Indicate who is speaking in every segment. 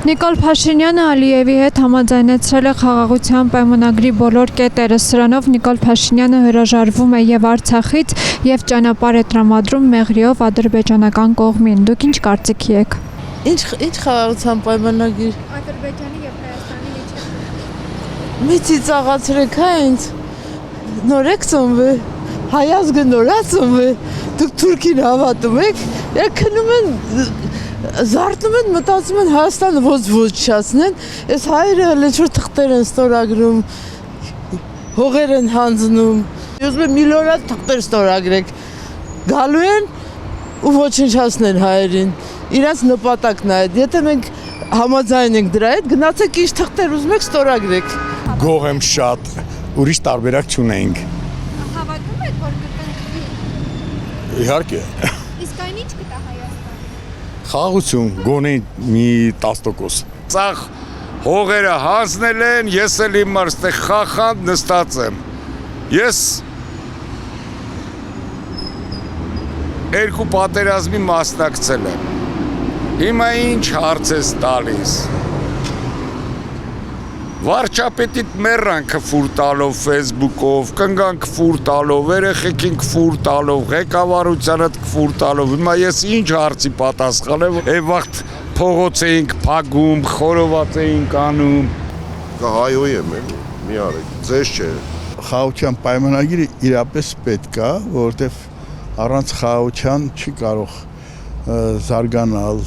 Speaker 1: Նիկոլ Փաշինյանը Ալիևի հետ համաձայնեցրել է խաղաղության պայմանագրի բոլոր կետերը։ Սրանով Նիկոլ Փաշինյանը հրաժարվում է եւ Արցախից եւ ճանապարհ է տրամադրում Մեղրիով ադրբեջանական կողմին։ Դուք ինչ կարծիքի եք։
Speaker 2: Ինչ խաղաղության պայմանագիր։
Speaker 1: Ադրբեջանի եւ Հայաստանի միջեւ։
Speaker 2: Մեծից աղացրեք հա ինձ։ Նոր եք ծնվել։ Հայազգը նորացում է։ Դուք Թուրքին հավատում եք։ Քնում են զարթնում են, մտածում են Հայաստանը ոչնչացնեն, այս հայերը ինչ-որ թղթեր են ստորագրում, հողեր են հանձնում, ուզում եմ միլիոնատ թղթեր ստորագրեք, գալու են ու ոչնչացնեն հայերին, իրենց նպատակն է այդ, եթե մենք համաձայն ենք դրա հետ, գնացեք ինչ թղթեր ուզում եք ստորագրեք։
Speaker 3: Գող եմ շատ, ուրիշ տարբերակ չունենք։
Speaker 1: Հավատում եք, որ կտնկվի։
Speaker 3: Իհարկե։
Speaker 1: Իսկ այն ինչ կտա Հայաստանը։
Speaker 3: Խաղաղություն, գոնե մի 10%։
Speaker 4: Ծախ հողերը հանձնել են, ես էլ իմ այստեղ խախանդ նստած եմ։ Ես երկու պատերազմի մասնակցել եմ։ Հիմա ինչ հարց ես տալիս։ Վարչապետիդ մեռան քֆուր տալով Facebook-ով, կնգան քֆուր տալով, երեխեքին քֆուր տալով, ղեկավարությանդ քֆուր տալով։ Հիմա ես ինչ հարցի պատասխանեմ, այն վաղտ փողոց էինք փագում, խորոված էինք անում։
Speaker 5: Հայոյ եմ, մի արեք, ձեզ չէ։
Speaker 6: Խաղաղության պայմանագիրը իրապես պետք է, որովհետև առանց խաղաղության չի կարող զարգանալ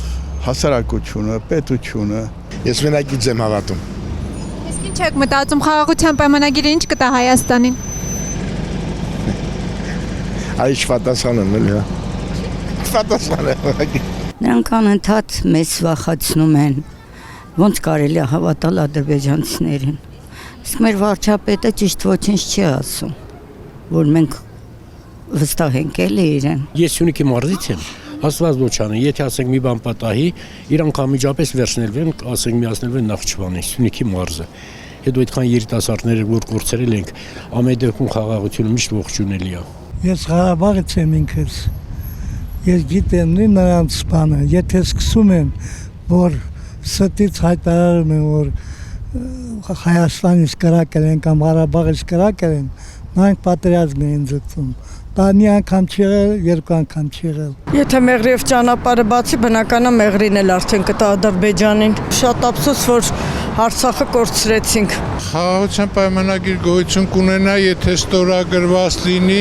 Speaker 6: հասարակությունը, պետությունը։
Speaker 3: Ես մենակից եմ հավատում։
Speaker 1: Իսկ ինչ եք մտածում խաղաղության պայմանագիրը ինչ կտա Հայաստանին։
Speaker 3: Այս պատասխանն էլ հա։ Պատասխանը։
Speaker 7: Նրանք անընդհատ մեզ վախեցնում են, ոնց կարելի է հավատալ ադրբեջանցիներին։ Իսկ մեր վարչապետը ճիշտ ոչինչ չի ասում, որ մենք վստահ ենք էլի իրեն։
Speaker 8: Ես Սյունիքի մարզից եմ, Աստված ոչանը, եթե ասենք մի բան պատահի, իրանք անմիջապես վերցնելու են, ասենք միացնելու են Նախճիվանի, Սյունիքի մարզը։ Հետո այդքան երիտասարդները որ կորցրել ենք, ամեն դեպքում խաղաղությունը միշտ ողջունելի է։
Speaker 9: Ես Ղարաբաղից եմ ինքս։ Ես գիտեմ նրանց բանը, եթե սկսում են, որ ստից հայտարարում են, որ Հայաստանից կրակել են կամ Ղարաբաղից կրակել են, նրանք պատերազմ են ձգտում։ Դա մի անգամ չի եղել, երկու անգամ չի եղել։
Speaker 2: Եթե Մեղրիով ճանապարհը բացի, բնականաբար Մեղրին էլ արդեն կտա Ադրբեջանին։ Շատ ափսոս, որ Արցախը կորցրեցինք։
Speaker 10: Խաղաղության պայմանագիր գոյություն կունենա, եթե ստորագրված լինի,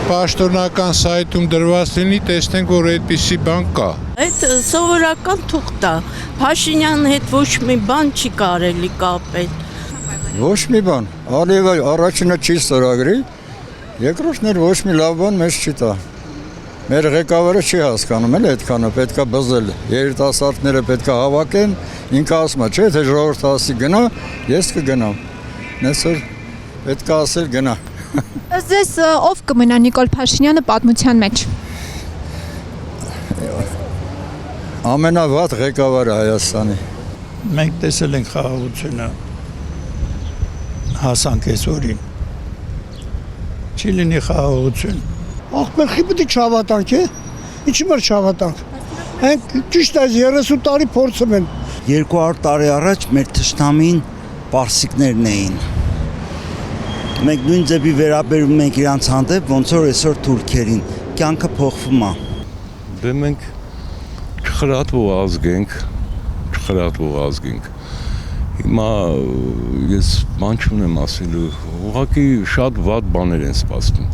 Speaker 10: պաշտոնական սայթում դրված լինի, տեսնենք, որ այդպիսի բան կա։
Speaker 2: Այդ սովորական թուղթ է։ Փաշինյանի հետ ոչ մի բան չի կարելի կապել։
Speaker 6: Ոչ մի բան, Ալիևը առաջինը չի ստորագրի, երկրորդն էլ ոչ մի լավ բան մեզ չի տա։ Մեր ղեկավարը չի հասկանում էլ այդքանը, պետք է բզել, երիտասարդները պետք է հավաքեն, ինքը ասում է, չէ, թե ժողովուրդը ասի գնա, ես կգնամ։ Այսօր պետք է ասել գնա։
Speaker 1: Ըստ ձեզ ով կմնա Նիկոլ Փաշինյանը պատմության մեջ։
Speaker 6: Ամենավատ ղեկավարը Հայաստանի։
Speaker 9: Մենք տեսել ենք խաղաղությունը հասանք այսօրին։ Չի լինի խաղաղություն։ Ախպերխի պետք է չհավատանք, ինչի մեր չհավատանք։ Հենք ճիշտ այս 30 տարի փորձում են։
Speaker 11: 200 տարի առաջ մեր թշնամին պարսիկներն էին։ Մենք նույն ձևի վերաբերվում ենք իրանց հանդեպ, ոնց որ այսօր թուրքերին։ Կյանքը փոխվում է։
Speaker 4: Դե մենք չխրատվող ազգ ենք։ Հիմա ես բան չունեմ ասելու, ուղղակի շատ վատ բաներ են սպասվում,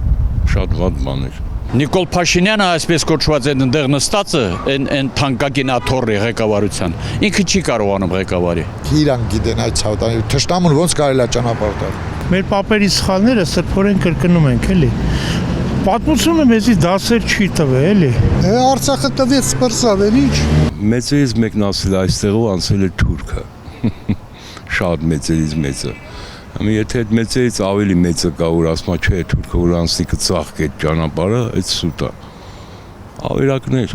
Speaker 4: շատ վատ բաներ։
Speaker 12: Նիկոլ Փաշինյանը այսպես կոչված այնտեղ նստածը, այն թանկագին աթոռի ղեկավարության, ինքը չի կարողանում ղեկավարի։
Speaker 3: Իրանք գիտեն այդ ցավտանի, թշնամուն ոնց կարելի է ճանապարհ տալ։
Speaker 10: Մեր պապերի սխալները սրբորեն կրկնում ենք, էլի։ Պատմությունը մեզի դասեր չի տվել, էլի։
Speaker 9: Արցախը տվեց սպրսավ, էլ ինչ։
Speaker 4: Մեծերից մեկն ասել այստեղով անցել է թուրքը։ Շատ մեծերից մեծը։ Եթե այդ մեծերից ավելի մեծը կա, որ ասում է, չէ, թուրքը որ անցնի կծաղկի այդ ճանապարհը, այդ սուտ է։ Ավերակներ։